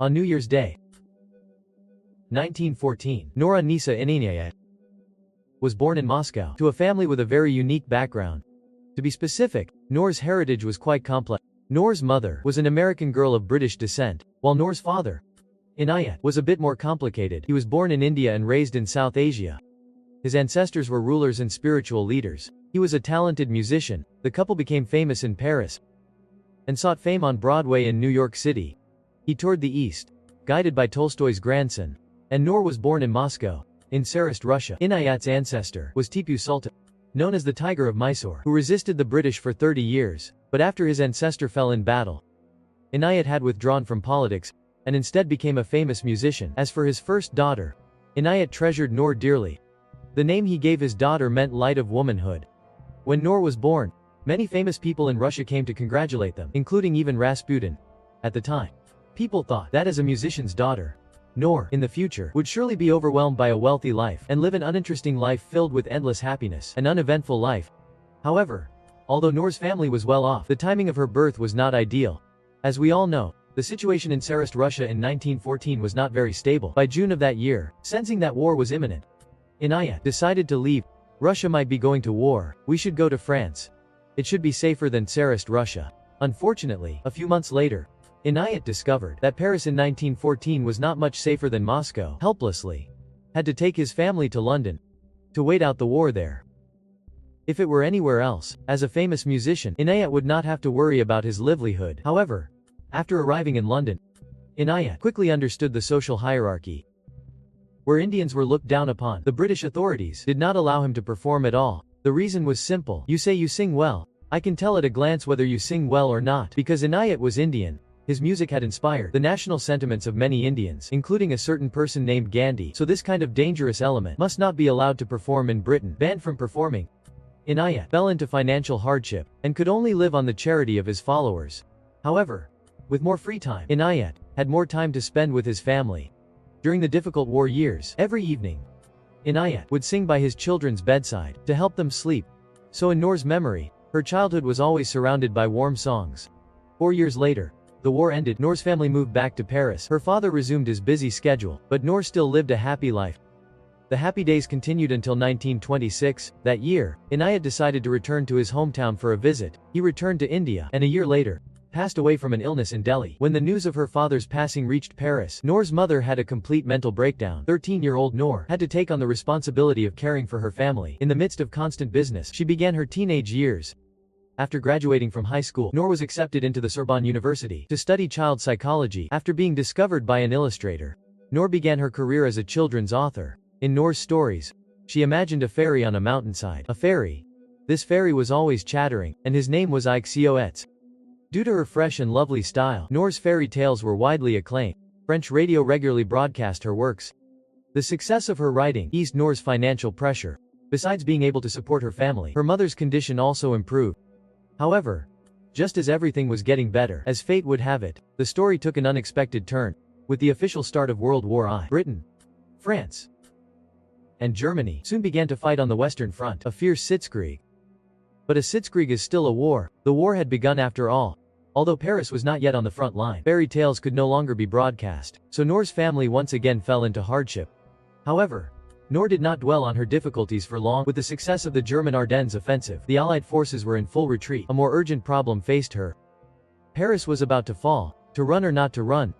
On New Year's Day, 1914, Noor Inayat was born in Moscow to a family with a very unique background. To be specific, Noor's heritage was quite complex. Noor's mother was an American girl of British descent, while Noor's father, Inayat, was a bit more complicated. He was born in India and raised in South Asia. His ancestors were rulers and spiritual leaders. He was a talented musician. The couple became famous in Paris and sought fame on Broadway in New York City. He toured the East, guided by Tolstoy's grandson. And Noor was born in Moscow, in Tsarist Russia. Inayat's ancestor was Tipu Sultan, known as the Tiger of Mysore, who resisted the British for 30 years, but after his ancestor fell in battle, Inayat had withdrawn from politics, and instead became a famous musician. As for his first daughter, Inayat treasured Noor dearly. The name he gave his daughter meant light of womanhood. When Noor was born, many famous people in Russia came to congratulate them, including even Rasputin. At the time, people thought that as a musician's daughter, Noor, in the future, would surely be overwhelmed by a wealthy life and live an uninteresting life filled with endless happiness, an uneventful life. However, although Noor's family was well off, the timing of her birth was not ideal. As we all know, the situation in Tsarist Russia in 1914 was not very stable. By June of that year, sensing that war was imminent, Inayat decided to leave. Russia might be going to war, we should go to France. It should be safer than Tsarist Russia. Unfortunately, a few months later, Inayat discovered that Paris in 1914 was not much safer than Moscow. Helplessly, had to take his family to London to wait out the war there. If it were anywhere else, as a famous musician, Inayat would not have to worry about his livelihood. However, after arriving in London, Inayat quickly understood the social hierarchy, where Indians were looked down upon. The British authorities did not allow him to perform at all. The reason was simple. You say you sing well. I can tell at a glance whether you sing well or not. Because Inayat was Indian, his music had inspired the national sentiments of many Indians, including a certain person named Gandhi. So this kind of dangerous element must not be allowed to perform in Britain. Banned from performing, Inayat fell into financial hardship and could only live on the charity of his followers. However, with more free time, Inayat had more time to spend with his family. During the difficult war years, every evening, Inayat would sing by his children's bedside to help them sleep. So in Noor's memory, her childhood was always surrounded by warm songs. 4 years later, the war ended. Noor's family moved back to Paris. Her father resumed his busy schedule, but Noor still lived a happy life. The happy days continued until 1926. That year, Inayat decided to return to his hometown for a visit. He returned to India, and a year later, passed away from an illness in Delhi. When the news of her father's passing reached Paris, Noor's mother had a complete mental breakdown. 13-year-old Noor had to take on the responsibility of caring for her family. In the midst of constant business, she began her teenage years. After graduating from high school, Noor was accepted into the Sorbonne University to study child psychology. After being discovered by an illustrator, Noor began her career as a children's author. In Noor's stories, she imagined a fairy on a mountainside. A fairy. This fairy was always chattering, and his name was Ixioets. Due to her fresh and lovely style, Noor's fairy tales were widely acclaimed. French radio regularly broadcast her works. The success of her writing eased Noor's financial pressure. Besides being able to support her family, her mother's condition also improved. However, just as everything was getting better, as fate would have it, the story took an unexpected turn. With the official start of World War I, Britain, France, and Germany soon began to fight on the Western Front, a fierce Sitzkrieg. But a Sitzkrieg is still a war. The war had begun after all. Although Paris was not yet on the front line, fairy tales could no longer be broadcast, so Noor's family once again fell into hardship. However, Noor did not dwell on her difficulties for long. With the success of the German Ardennes offensive, the Allied forces were in full retreat. A more urgent problem faced her. Paris was about to fall. To run or not to run?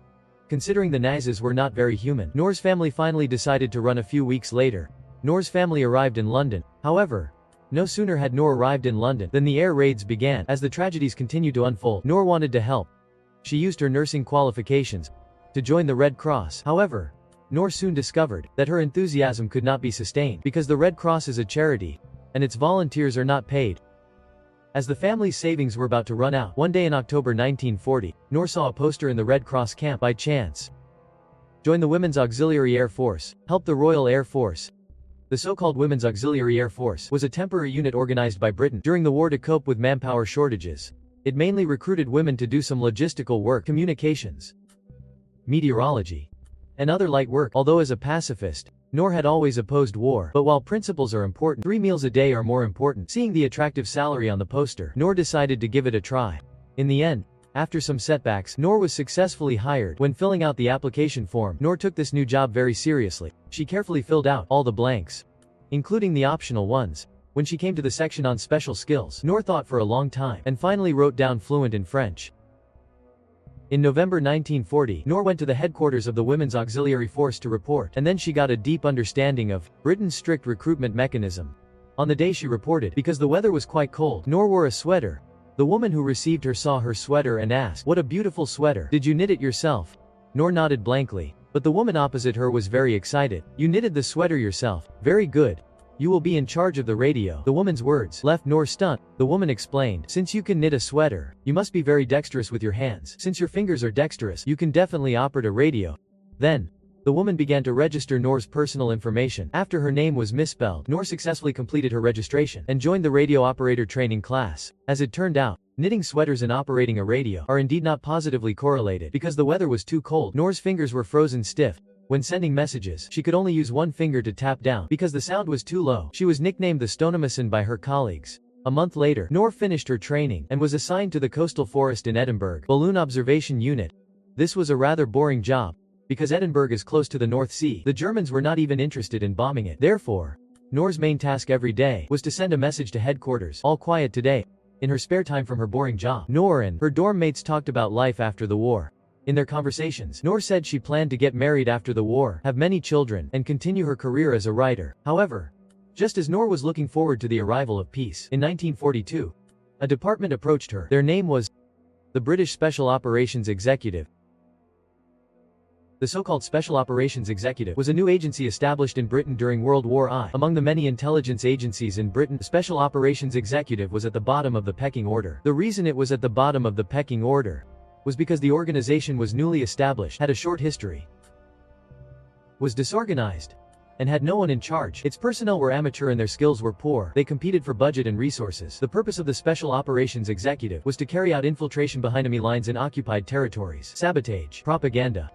Considering the Nazis were not very human, Noor's family finally decided to run. A few weeks later, Noor's family arrived in London. However, no sooner had Noor arrived in London than the air raids began. As the tragedies continued to unfold, Noor wanted to help. She used her nursing qualifications to join the Red Cross. However, Noor soon discovered that her enthusiasm could not be sustained because the Red Cross is a charity, and its volunteers are not paid. As the family's savings were about to run out, one day in October 1940, Noor saw a poster in the Red Cross camp by chance. Join the Women's Auxiliary Air Force, help the Royal Air Force. The so-called Women's Auxiliary Air Force was a temporary unit organized by Britain during the war to cope with manpower shortages. It mainly recruited women to do some logistical work, communications, meteorology, and other light work. Although as a pacifist, Noor had always opposed war, but while principles are important, 3 meals a day are more important. Seeing the attractive salary on the poster, Noor decided to give it a try. In the end, After some setbacks, Noor was successfully hired. When filling out the application form, Noor took this new job very seriously. She carefully filled out all the blanks, including the optional ones. When she came to the section on special skills, Noor thought for a long time, and finally wrote down fluent in French. In November 1940, Noor went to the headquarters of the Women's Auxiliary Force to report, and then she got a deep understanding of Britain's strict recruitment mechanism. On the day she reported, because the weather was quite cold, Noor wore a sweater. The woman who received her saw her sweater and asked, "What a beautiful sweater. Did you knit it yourself?" Noor nodded blankly. But the woman opposite her was very excited. "You knitted the sweater yourself. Very good. You will be in charge of the radio." The woman's words left Noor stunned. The woman explained, "Since you can knit a sweater, you must be very dexterous with your hands. Since your fingers are dexterous, you can definitely operate a radio." Then, the woman began to register Noor's personal information. After her name was misspelled, Noor successfully completed her registration and joined the radio operator training class. As it turned out, knitting sweaters and operating a radio are indeed not positively correlated. Because the weather was too cold, Noor's fingers were frozen stiff. When sending messages, she could only use one finger to tap down because the sound was too low. She was nicknamed the Stonemason by her colleagues. A month later, Noor finished her training and was assigned to the coastal forest in Edinburgh Balloon Observation Unit. This was a rather boring job. Because Edinburgh is close to the North Sea, the Germans were not even interested in bombing it. Therefore, Noor's main task every day was to send a message to headquarters, "All quiet today." In her spare time from her boring job, Noor and her dorm mates talked about life after the war. In their conversations, Noor said she planned to get married after the war, have many children, and continue her career as a writer. However, just as Noor was looking forward to the arrival of peace, in 1942, a department approached her. Their name was the British Special Operations Executive. The so-called Special Operations Executive was a new agency established in Britain during World War I. Among the many intelligence agencies in Britain, the Special Operations Executive was at the bottom of the pecking order. The reason it was at the bottom of the pecking order was because the organization was newly established, had a short history, was disorganized, and had no one in charge. Its personnel were amateur and their skills were poor. They competed for budget and resources. The purpose of the Special Operations Executive was to carry out infiltration behind enemy lines in occupied territories, sabotage, propaganda,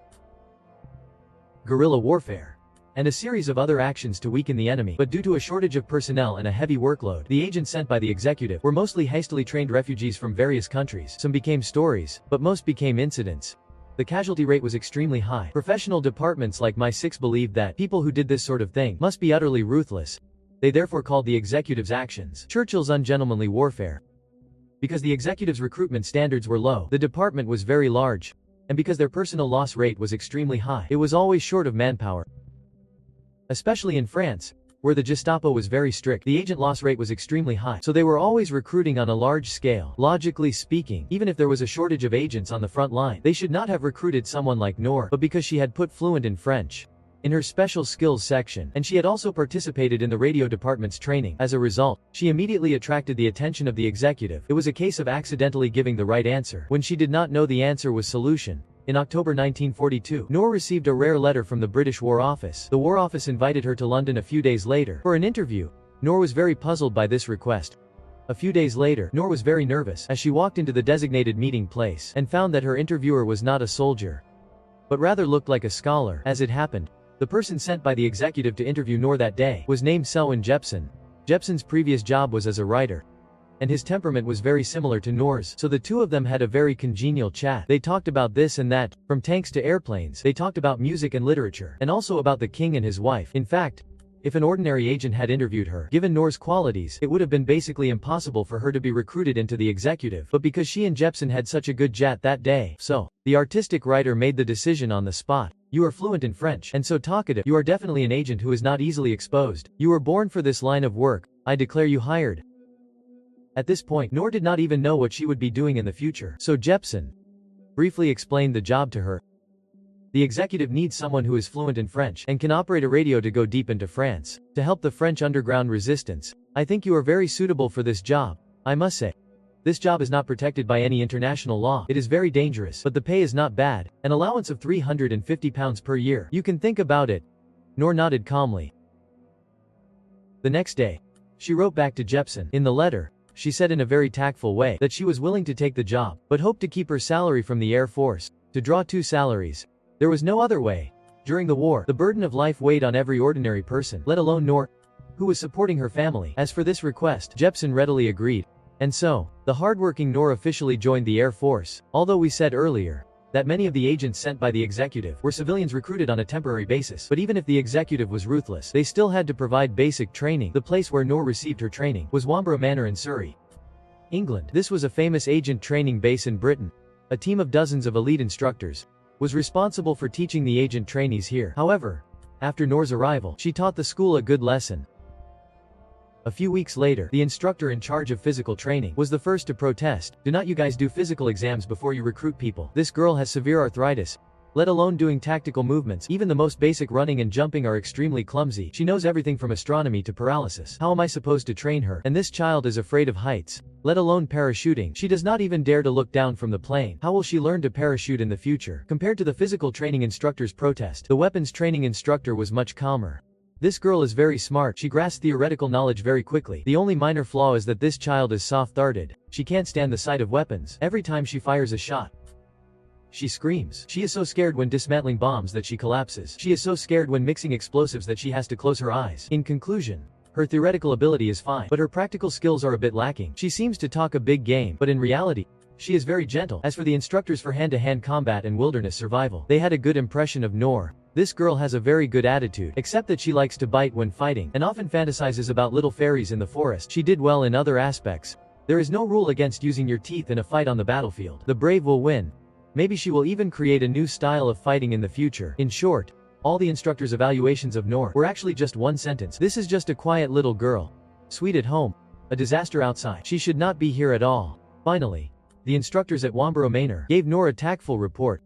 guerrilla warfare, and a series of other actions to weaken the enemy. But due to a shortage of personnel and a heavy workload, the agents sent by the executive were mostly hastily trained refugees from various countries. Some became stories, but most became incidents. The casualty rate was extremely high. Professional departments like MI6 believed that people who did this sort of thing must be utterly ruthless. They therefore called the executive's actions Churchill's ungentlemanly warfare. Because the executive's recruitment standards were low, the department was very large, and because their personnel loss rate was extremely high, it was always short of manpower. Especially in France, where the Gestapo was very strict, the agent loss rate was extremely high, so they were always recruiting on a large scale. Logically speaking, even if there was a shortage of agents on the front line, they should not have recruited someone like Noor, but because she had put fluent in French in her special skills section, and she had also participated in the radio department's training. As a result, she immediately attracted the attention of the executive. It was a case of accidentally giving the right answer when she did not know the answer was solution. In October 1942, Noor received a rare letter from the British War Office. The War Office invited her to London a few days later for an interview. Noor was very puzzled by this request. A few days later, Noor was very nervous as she walked into the designated meeting place and found that her interviewer was not a soldier, but rather looked like a scholar. As it happened, the person sent by the executive to interview Noor that day was named Selwyn Jepson. Jepson's previous job was as a writer, and his temperament was very similar to Noor's, so the two of them had a very congenial chat. They talked about this and that, from tanks to airplanes. They talked about music and literature, and also about the king and his wife. In fact, if an ordinary agent had interviewed her, given Noor's qualities, it would have been basically impossible for her to be recruited into the executive. But because she and Jepson had such a good chat that day, so the artistic writer made the decision on the spot. You are fluent in French, and so talkative. You are definitely an agent who is not easily exposed. You were born for this line of work. I declare you hired. At this point, Noor did not even know what she would be doing in the future. So Jepson briefly explained the job to her. The executive needs someone who is fluent in French and can operate a radio to go deep into France to help the French underground resistance. I think you are very suitable for this job. I must say, this job is not protected by any international law. It is very dangerous, but the pay is not bad. An allowance of £350 per year. You can think about it. Noor nodded calmly. The next day, she wrote back to Jepson. In the letter, she said in a very tactful way that she was willing to take the job, but hoped to keep her salary from the Air Force, to draw two salaries. There was no other way. During the war, the burden of life weighed on every ordinary person, let alone Noor, who was supporting her family. As for this request, Jepson readily agreed. And so, the hardworking Noor officially joined the Air Force, although we said earlier that many of the agents sent by the executive were civilians recruited on a temporary basis. But even if the executive was ruthless, they still had to provide basic training. The place where Noor received her training was Wamborough Manor in Surrey, England. This was a famous agent training base in Britain. A team of dozens of elite instructors was responsible for teaching the agent trainees here. However, after Noor's arrival, she taught the school a good lesson. A few weeks later, the instructor in charge of physical training was the first to protest. Do not you guys do physical exams before you recruit people? This girl has severe arthritis, let alone doing tactical movements. Even the most basic running and jumping are extremely clumsy. She knows everything from astronomy to paralysis. How am I supposed to train her? And this child is afraid of heights, let alone parachuting. She does not even dare to look down from the plane. How will she learn to parachute in the future? Compared to the physical training instructor's protest, the weapons training instructor was much calmer. This girl is very smart. She grasps theoretical knowledge very quickly. The only minor flaw is that this child is soft-hearted. She can't stand the sight of weapons. Every time she fires a shot, she screams. She is so scared when dismantling bombs that she collapses. She is so scared when mixing explosives that she has to close her eyes. In conclusion, her theoretical ability is fine, but her practical skills are a bit lacking. She seems to talk a big game, but in reality, she is very gentle. As for the instructors for hand-to-hand combat and wilderness survival, they had a good impression of Noor. This girl has a very good attitude, except that she likes to bite when fighting, and often fantasizes about little fairies in the forest. She did well in other aspects. There is no rule against using your teeth in a fight on the battlefield. The brave will win. Maybe she will even create a new style of fighting in the future. In short, all the instructors' evaluations of Noor were actually just one sentence. This is just a quiet little girl. Sweet at home. A disaster outside. She should not be here at all. Finally, the instructors at Wamborough Manor gave Noor a tactful report.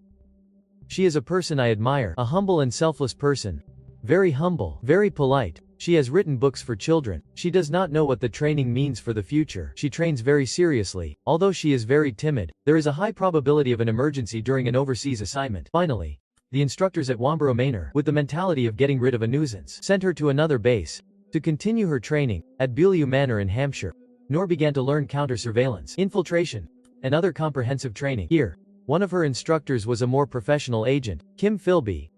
She is a person I admire, a humble and selfless person. Very humble, very polite. She has written books for children. She does not know what the training means for the future. She trains very seriously. Although she is very timid, there is a high probability of an emergency during an overseas assignment. Finally, the instructors at Wamborough Manor, with the mentality of getting rid of a nuisance, sent her to another base to continue her training. At Beaulieu Manor in Hampshire, Noor began to learn counter-surveillance, infiltration, and other comprehensive training. Here, one of her instructors was a more professional agent, Kim Philby.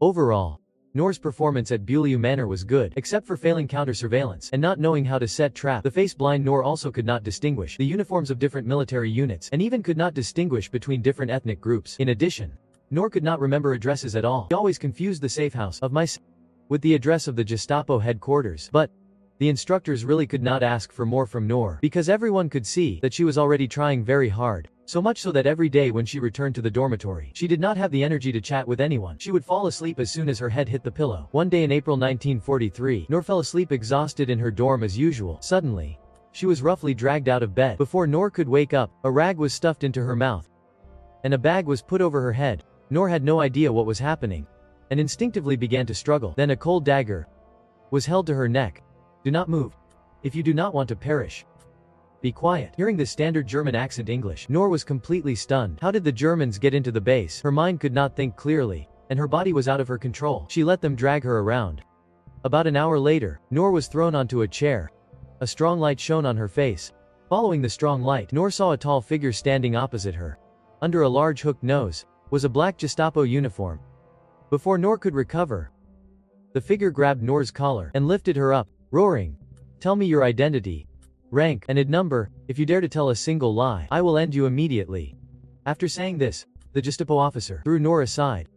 Overall, Noor's performance at Beaulieu Manor was good, except for failing counter-surveillance and not knowing how to set trap. The face-blind Noor also could not distinguish the uniforms of different military units, and even could not distinguish between different ethnic groups. In addition, Noor could not remember addresses at all. She always confused the safe house of my with the address of the Gestapo headquarters. But the instructors really could not ask for more from Noor, because everyone could see that she was already trying very hard. So much so that every day when she returned to the dormitory, she did not have the energy to chat with anyone. She would fall asleep as soon as her head hit the pillow. One day in April 1943, Noor fell asleep exhausted in her dorm as usual. Suddenly, she was roughly dragged out of bed. Before Noor could wake up, a rag was stuffed into her mouth, and a bag was put over her head. Noor had no idea what was happening, and instinctively began to struggle. Then a cold dagger was held to her neck. Do not move. If you do not want to perish, be quiet. Hearing the standard German accent English, Noor was completely stunned. How did the Germans get into the base? Her mind could not think clearly, and her body was out of her control. She let them drag her around. About an hour later, Noor was thrown onto a chair. A strong light shone on her face. Following the strong light, Noor saw a tall figure standing opposite her. Under a large hooked nose was a black Gestapo uniform. Before Noor could recover, the figure grabbed Noor's collar and lifted her up, roaring, "Tell me your identity, rank, and ID number. If you dare to tell a single lie, I will end you immediately." After saying this, the Gestapo officer threw Noor aside.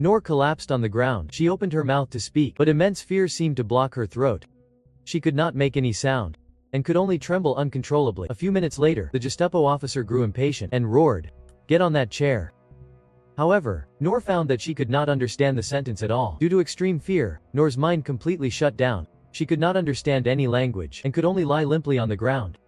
Noor collapsed on the ground. She opened her mouth to speak, but immense fear seemed to block her throat. She could not make any sound, and could only tremble uncontrollably. A few minutes later, the Gestapo officer grew impatient and roared, "Get on that chair." However, Noor found that she could not understand the sentence at all. Due to extreme fear, Noor's mind completely shut down. She could not understand any language, and could only lie limply on the ground.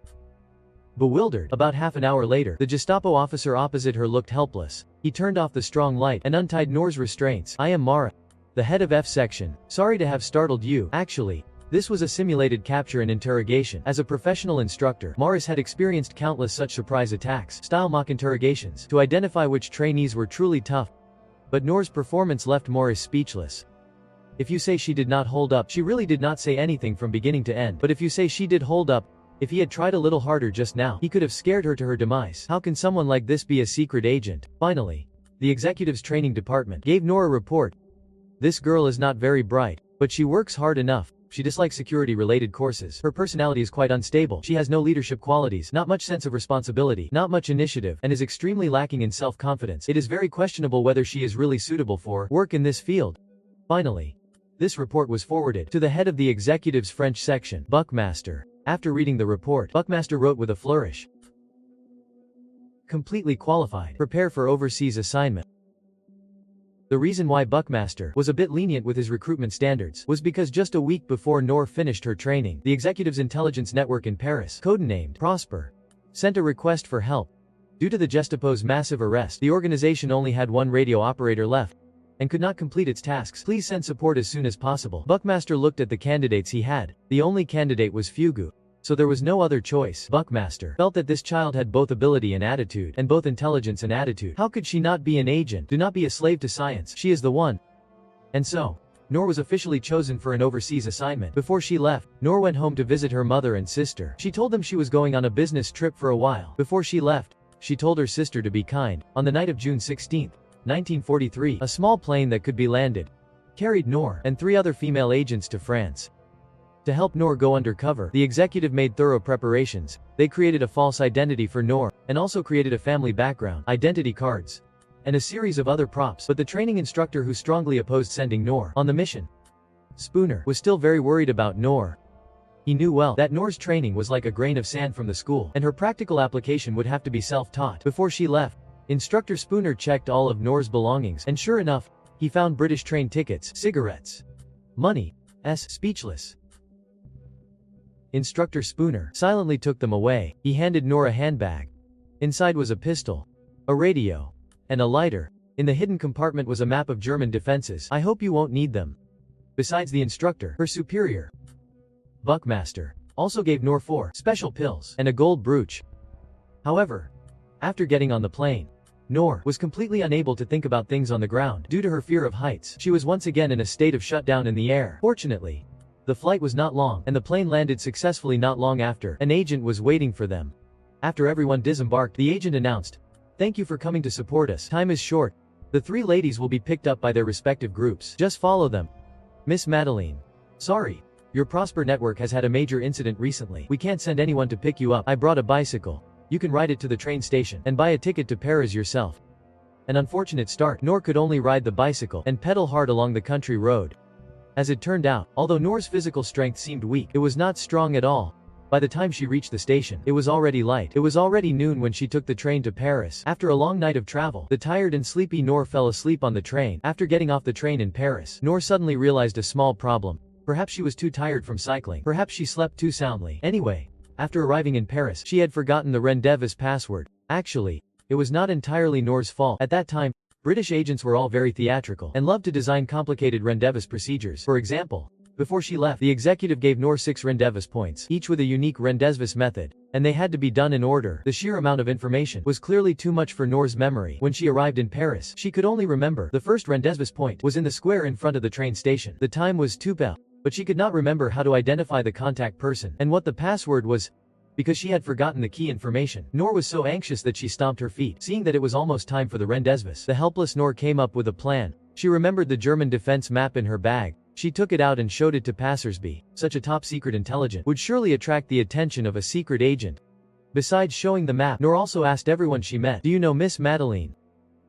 Bewildered, about half an hour later, the Gestapo officer opposite her looked helpless. He turned off the strong light, and untied Noor's restraints. "I am Mara, the head of F section. Sorry to have startled you. Actually, this was a simulated capture and interrogation. As a professional instructor, Morris had experienced countless such surprise attacks, style mock interrogations, to identify which trainees were truly tough. But Noor's performance left Morris speechless. If you say she did not hold up, she really did not say anything from beginning to end. But if you say she did hold up, if he had tried a little harder just now, he could have scared her to her demise. How can someone like this be a secret agent? Finally, the executive's training department gave Noor a report. This girl is not very bright, but she works hard enough. She dislikes security-related courses. Her personality is quite unstable. She has no leadership qualities, not much sense of responsibility, not much initiative, and is extremely lacking in self-confidence. It is very questionable whether she is really suitable for work in this field. Finally, this report was forwarded to the head of the executive's French section, Buckmaster. After reading the report, Buckmaster wrote with a flourish, "Completely qualified. Prepare for overseas assignment." The reason why Buckmaster was a bit lenient with his recruitment standards was because just a week before Noor finished her training, the executive's intelligence network in Paris, codenamed Prosper, sent a request for help. Due to the Gestapo's massive arrest, the organization only had one radio operator left and could not complete its tasks. Please send support as soon as possible. Buckmaster looked at the candidates he had. The only candidate was Fugu. So there was no other choice. Buckmaster felt that this child had both ability and attitude, and both intelligence and attitude. How could she not be an agent? Do not be a slave to science. She is the one. And so, Noor was officially chosen for an overseas assignment. Before she left, Noor went home to visit her mother and sister. She told them she was going on a business trip for a while. Before she left, she told her sister to be kind. On the night of June 16, 1943, a small plane that could be landed carried Noor and 3 other female agents to France. To help Noor go undercover, the executive made thorough preparations. They created a false identity for Noor, and also created a family background, identity cards, and a series of other props. But the training instructor who strongly opposed sending Noor on the mission, Spooner, was still very worried about Noor. He knew well that Noor's training was like a grain of sand from the school, and her practical application would have to be self-taught. Before she left, Instructor Spooner checked all of Noor's belongings, and sure enough, he found British train tickets, cigarettes, money. Speechless. Instructor Spooner silently took them away. He handed Noor a handbag. Inside was a pistol, a radio, and a lighter. In the hidden compartment was a map of German defenses. "I hope you won't need them." Besides the instructor, her superior, Buckmaster, also gave Noor 4 special pills and a gold brooch. However, after getting on the plane, Noor was completely unable to think about things on the ground. Due to her fear of heights, she was once again in a state of shutdown in the air. Fortunately, the flight was not long, and the plane landed successfully not long after. An agent was waiting for them. After everyone disembarked, the agent announced, "Thank you for coming to support us. Time is short. The 3 ladies will be picked up by their respective groups. Just follow them." "Miss Madeline. Sorry. Your Prosper network has had a major incident recently. We can't send anyone to pick you up. I brought a bicycle. You can ride it to the train station and buy a ticket to Paris yourself." An unfortunate start. Noor could only ride the bicycle and pedal hard along the country road. As it turned out, although Noor's physical strength seemed weak, it was not strong at all. By the time she reached the station, it was already light. It was already noon when she took the train to Paris. After a long night of travel, the tired and sleepy Noor fell asleep on the train. After getting off the train in Paris, Noor suddenly realized a small problem. Perhaps she was too tired from cycling. Perhaps she slept too soundly. Anyway, after arriving in Paris, she had forgotten the rendezvous password. Actually, it was not entirely Noor's fault. At that time, British agents were all very theatrical and loved to design complicated rendezvous procedures. For example, before she left, the executive gave Noor 6 rendezvous points, each with a unique rendezvous method, and they had to be done in order. The sheer amount of information was clearly too much for Noor's memory. When she arrived in Paris, she could only remember the first rendezvous point was in the square in front of the train station. The time was 2 p.m., but she could not remember how to identify the contact person and what the password was, because she had forgotten the key information. Noor was so anxious that she stomped her feet. Seeing that it was almost time for the rendezvous, the helpless Noor came up with a plan. She remembered the German defense map in her bag. She took it out and showed it to passersby. Such a top-secret intelligence would surely attract the attention of a secret agent. Besides showing the map, Noor also asked everyone she met, "Do you know Miss Madeline?"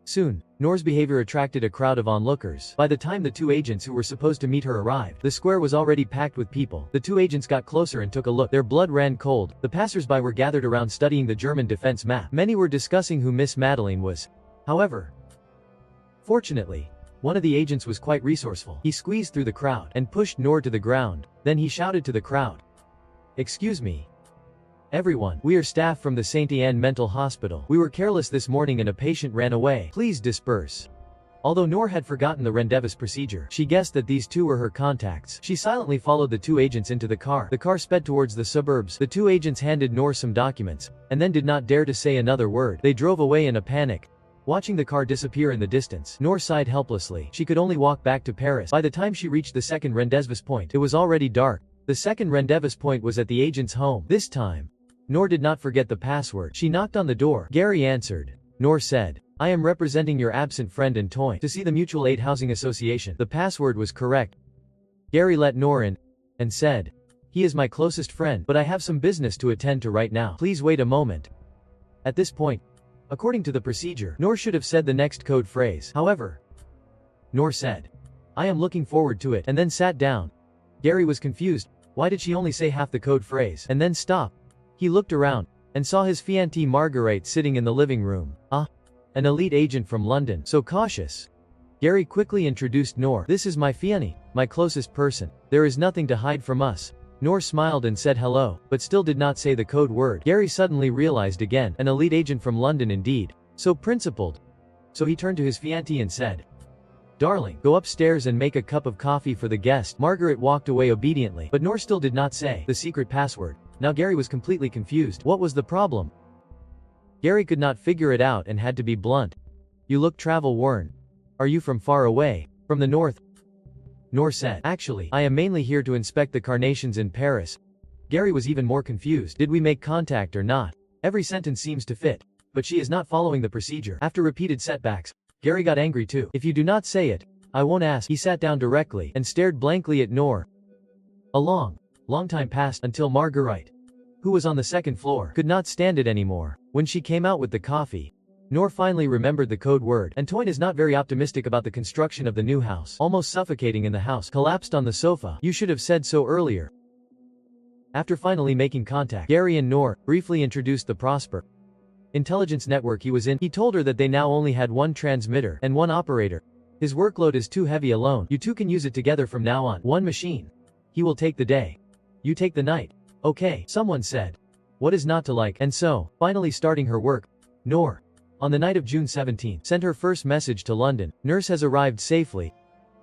Soon, Noor's behavior attracted a crowd of onlookers. By the time the 2 agents who were supposed to meet her arrived, the square was already packed with people. The 2 agents got closer and took a look. Their blood ran cold. The passersby were gathered around studying the German defense map. Many were discussing who Miss Madeline was. However, fortunately, one of the agents was quite resourceful. He squeezed through the crowd and pushed Noor to the ground. Then he shouted to the crowd, "Excuse me. Everyone, we are staff from the Saint-Anne Mental Hospital. We were careless this morning and a patient ran away. Please disperse." Although Noor had forgotten the rendezvous procedure, she guessed that these 2 were her contacts. She silently followed the 2 agents into the car. The car sped towards the suburbs. The 2 agents handed Noor some documents, and then did not dare to say another word. They drove away in a panic. Watching the car disappear in the distance, Noor sighed helplessly. She could only walk back to Paris. By the time she reached the second rendezvous point, it was already dark. The second rendezvous point was at the agent's home. This time, Noor did not forget the password. She knocked on the door. Gary answered. Noor said, "I am representing your absent friend Antoine to see the Mutual Aid Housing Association." The password was correct. Gary let Noor in, and said, "He is my closest friend, but I have some business to attend to right now. Please wait a moment." At this point, according to the procedure, Noor should have said the next code phrase. However, Noor said, "I am looking forward to it," and then sat down. Gary was confused. Why did she only say half the code phrase, and then stop? He looked around, and saw his fiancée Marguerite sitting in the living room. An elite agent from London, so cautious. Gary quickly introduced Noor. "This is my fiancée, my closest person. There is nothing to hide from us." Noor smiled and said hello, but still did not say the code word. Gary suddenly realized again, an elite agent from London indeed. So principled. So he turned to his fiancée and said, "Darling, go upstairs and make a cup of coffee for the guest." Margaret walked away obediently, but Noor still did not say the secret password. Now Gary was completely confused. What was the problem? Gary could not figure it out and had to be blunt. "You look travel-worn. Are you from far away? From the north?" Noor said, "Actually, I am mainly here to inspect the carnations in Paris." Gary was even more confused. Did we make contact or not? Every sentence seems to fit. But she is not following the procedure. After repeated setbacks, Gary got angry too. "If you do not say it, I won't ask." He sat down directly and stared blankly at Noor. A long time passed until Marguerite, who was on the second floor, could not stand it anymore. When she came out with the coffee, Noor finally remembered the code word. Antoine is not very optimistic about the construction of the new house. Almost suffocating in the house, collapsed on the sofa. "You should have said so earlier." After finally making contact, Gary and Noor briefly introduced the Prosper intelligence network he was in. He told her that they now only had one transmitter and one operator. His workload is too heavy alone. You two can use it together from now on. One machine. He will take the day. You take the night. Okay, someone said. What is not to like? And so, finally starting her work, Noor, on the night of June 17, sent her first message to London. "Nurse has arrived safely."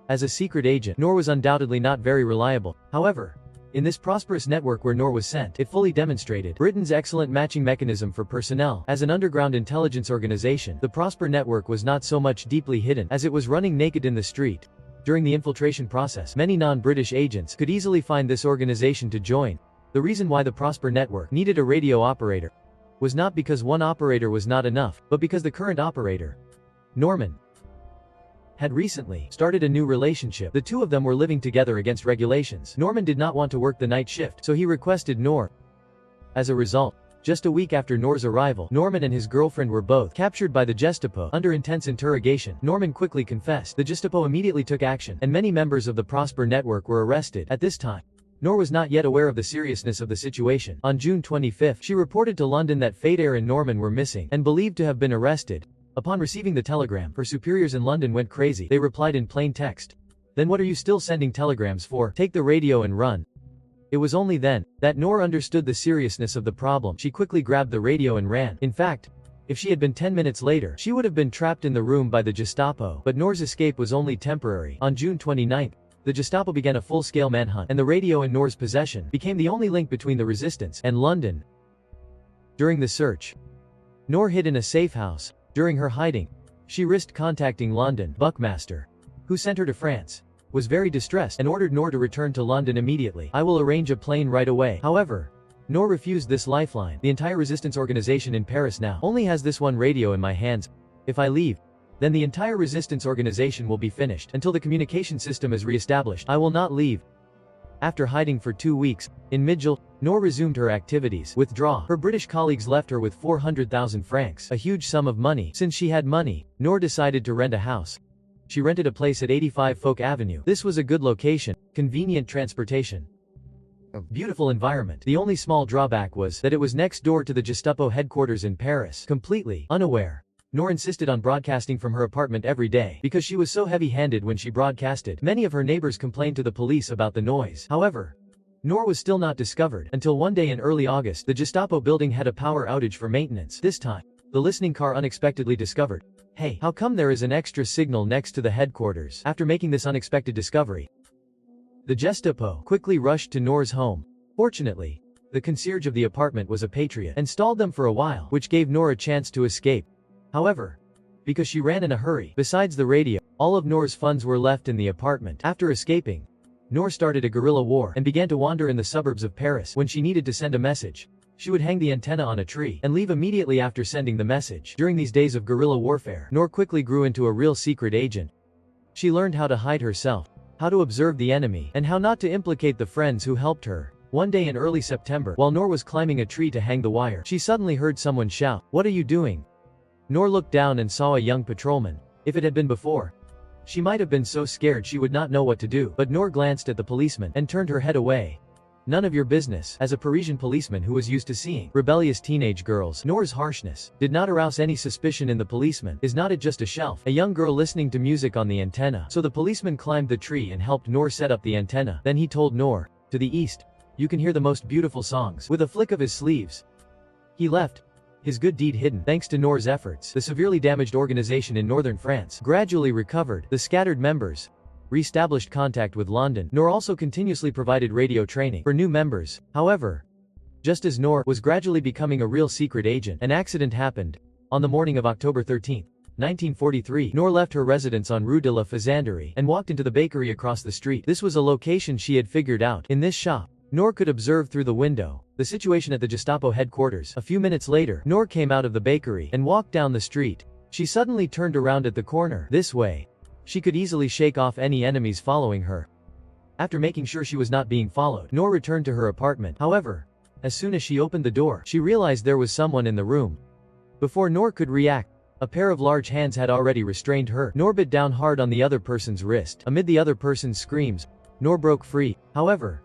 As a secret agent, Noor was undoubtedly not very reliable. However, in this prosperous network where Noor was sent, it fully demonstrated Britain's excellent matching mechanism for personnel. As an underground intelligence organization, the Prosper network was not so much deeply hidden as it was running naked in the street. During the infiltration process, many non-British agents could easily find this organization to join. The reason why the Prosper network needed a radio operator was not because one operator was not enough, but because the current operator, Norman, had recently started a new relationship. The two of them were living together against regulations. Norman did not want to work the night shift, so he requested Noor. As a result, just a week after Noor's arrival, Norman and his girlfriend were both captured by the Gestapo. Under intense interrogation, Norman quickly confessed. The Gestapo immediately took action, and many members of the Prosper network were arrested. At this time, Noor was not yet aware of the seriousness of the situation. On June 25, she reported to London that Fader and Norman were missing and believed to have been arrested. Upon receiving the telegram, her superiors in London went crazy. They replied in plain text. "Then what are you still sending telegrams for? Take the radio and run." It was only then that Noor understood the seriousness of the problem. She quickly grabbed the radio and ran. In fact, if she had been 10 minutes later, she would have been trapped in the room by the Gestapo. But Noor's escape was only temporary. On June 29, the Gestapo began a full-scale manhunt, and the radio in Noor's possession became the only link between the resistance and London. During the search, Noor hid in a safe house. During her hiding, she risked contacting London. Buckmaster, who sent her to France, was very distressed and ordered Noor to return to London immediately. "I will arrange a plane right away." However, Noor refused this lifeline. "The entire resistance organization in Paris now only has this one radio in my hands. If I leave, then the entire resistance organization will be finished. Until the communication system is re-established, I will not leave." After hiding for 2 weeks, in mid-July, Noor resumed her activities. Withdraw. Her British colleagues left her with 400,000 francs, a huge sum of money. Since she had money, Noor decided to rent a house. She rented a place at 85 Folk Avenue. This was a good location, convenient transportation, a beautiful environment. The only small drawback was that it was next door to the Gestapo headquarters in Paris. Completely unaware, Noor insisted on broadcasting from her apartment every day. Because she was so heavy-handed when she broadcasted, many of her neighbors complained to the police about the noise. However, Noor was still not discovered, until one day in early August, the Gestapo building had a power outage for maintenance. This time, the listening car unexpectedly discovered, "Hey, how come there is an extra signal next to the headquarters?" After making this unexpected discovery, the Gestapo quickly rushed to Noor's home. Fortunately, the concierge of the apartment was a patriot and stalled them for a while, which gave Noor a chance to escape. However, because she ran in a hurry, besides the radio, all of Noor's funds were left in the apartment. After escaping, Noor started a guerrilla war and began to wander in the suburbs of Paris. When she needed to send a message, she would hang the antenna on a tree and leave immediately after sending the message. During these days of guerrilla warfare, Noor quickly grew into a real secret agent. She learned how to hide herself, how to observe the enemy, and how not to implicate the friends who helped her. One day in early September, while Noor was climbing a tree to hang the wire, she suddenly heard someone shout, "What are you doing?" Noor looked down and saw a young patrolman. If it had been before, she might have been so scared she would not know what to do, but Noor glanced at the policeman and turned her head away. None of your business. As a Parisian policeman who was used to seeing rebellious teenage girls, Noor's harshness did not arouse any suspicion in the policeman. Is not it just a shelf? A young girl listening to music on the antenna. So the policeman climbed the tree and helped Noor set up the antenna. Then he told Noor, "To the east, you can hear the most beautiful songs." With a flick of his sleeves, he left, his good deed hidden. Thanks to Noor's efforts, the severely damaged organization in northern France gradually recovered. The scattered members re-established contact with London. Noor also continuously provided radio training for new members. However, just as Noor was gradually becoming a real secret agent, an accident happened. On the morning of October 13, 1943, Noor left her residence on Rue de la Faisanderie and walked into the bakery across the street. This was a location she had figured out. In this shop, Noor could observe through the window the situation at the Gestapo headquarters. A few minutes later, Noor came out of the bakery and walked down the street. She suddenly turned around at the corner. This way, she could easily shake off any enemies following her. After making sure she was not being followed, Noor returned to her apartment. However, as soon as she opened the door, she realized there was someone in the room. Before Noor could react, a pair of large hands had already restrained her. Noor bit down hard on the other person's wrist. Amid the other person's screams, Noor broke free. However,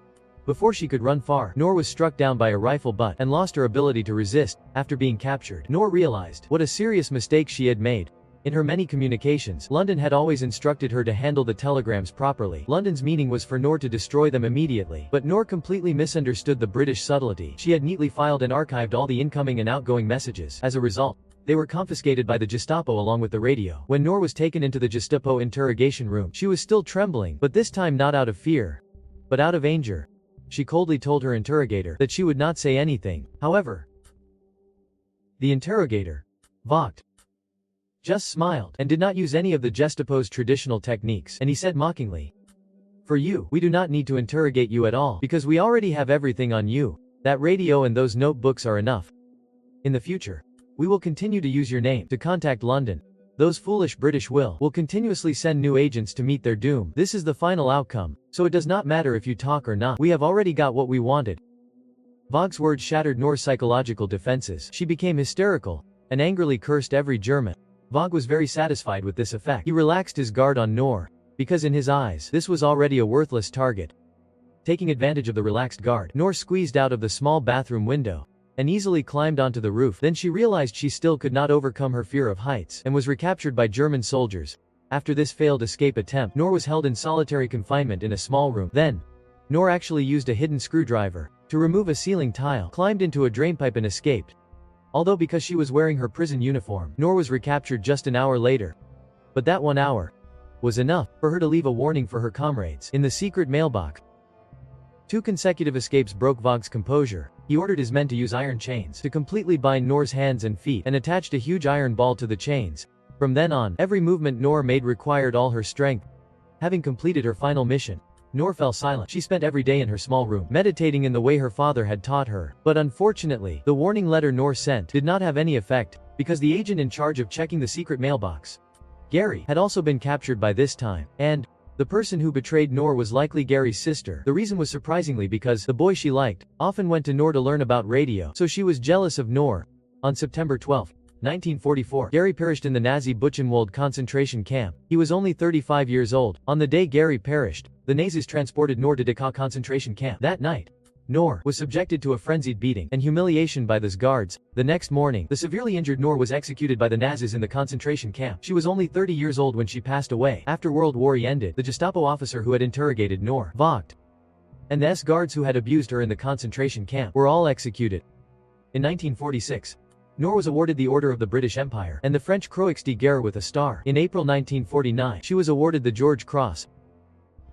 before she could run far, Noor was struck down by a rifle butt and lost her ability to resist. After being captured, Noor realized what a serious mistake she had made. In her many communications, London had always instructed her to handle the telegrams properly. London's meaning was for Noor to destroy them immediately. But Noor completely misunderstood the British subtlety. She had neatly filed and archived all the incoming and outgoing messages. As a result, they were confiscated by the Gestapo along with the radio. When Noor was taken into the Gestapo interrogation room, she was still trembling, but this time not out of fear, but out of anger. She coldly told her interrogator that she would not say anything. However, the interrogator, Vogt, just smiled and did not use any of the Gestapo's traditional techniques, and he said mockingly, "For you, we do not need to interrogate you at all, because we already have everything on you. That radio and those notebooks are enough. In the future, we will continue to use your name to contact London. Those foolish British will continuously send new agents to meet their doom. This is the final outcome, so it does not matter if you talk or not. We have already got what we wanted." Vogt's words shattered Noor's psychological defenses. She became hysterical and angrily cursed every German. Vogt was very satisfied with this effect. He relaxed his guard on Noor, because in his eyes, this was already a worthless target. Taking advantage of the relaxed guard, Noor squeezed out of the small bathroom window and easily climbed onto the roof. Then she realized she still could not overcome her fear of heights and was recaptured by German soldiers. After this failed escape attempt, Noor was held in solitary confinement in a small room. Then, Noor actually used a hidden screwdriver to remove a ceiling tile, climbed into a drainpipe and escaped. Although because she was wearing her prison uniform, Noor was recaptured just an hour later. But that 1 hour was enough for her to leave a warning for her comrades in the secret mailbox. 2 consecutive escapes broke Vogt's composure. He ordered his men to use iron chains to completely bind Noor's hands and feet and attached a huge iron ball to the chains. From then on, every movement Noor made required all her strength. Having completed her final mission, Noor fell silent. She spent every day in her small room, meditating in the way her father had taught her. But unfortunately, the warning letter Noor sent did not have any effect, because the agent in charge of checking the secret mailbox, Gary, had also been captured by this time. And the person who betrayed Noor was likely Gary's sister. The reason was surprisingly because the boy she liked often went to Noor to learn about radio, so she was jealous of Noor. On September 12, 1944, Gary perished in the Nazi Buchenwald concentration camp. He was only 35 years old. On the day Gary perished, the Nazis transported Noor to Dachau concentration camp. That night, Noor was subjected to a frenzied beating and humiliation by those guards. The next morning, the severely injured Noor was executed by the Nazis in the concentration camp. She was only 30 years old when she passed away. After World War I ended, the Gestapo officer who had interrogated Noor, Vogt, and the SS guards who had abused her in the concentration camp were all executed. In 1946, Noor was awarded the Order of the British Empire and the French Croix de Guerre with a star. In April 1949, she was awarded the George Cross.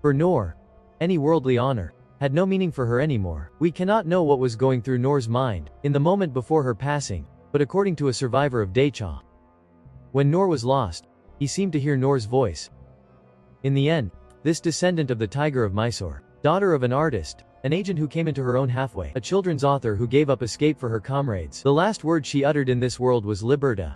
For Noor, any worldly honor had no meaning for her anymore. We cannot know what was going through Noor's mind in the moment before her passing, but according to a survivor of Dachau, when Noor was lost, he seemed to hear Noor's voice. In the end, this descendant of the Tiger of Mysore, daughter of an artist, an agent who came into her own halfway, a children's author who gave up escape for her comrades, the last word she uttered in this world was Liberta.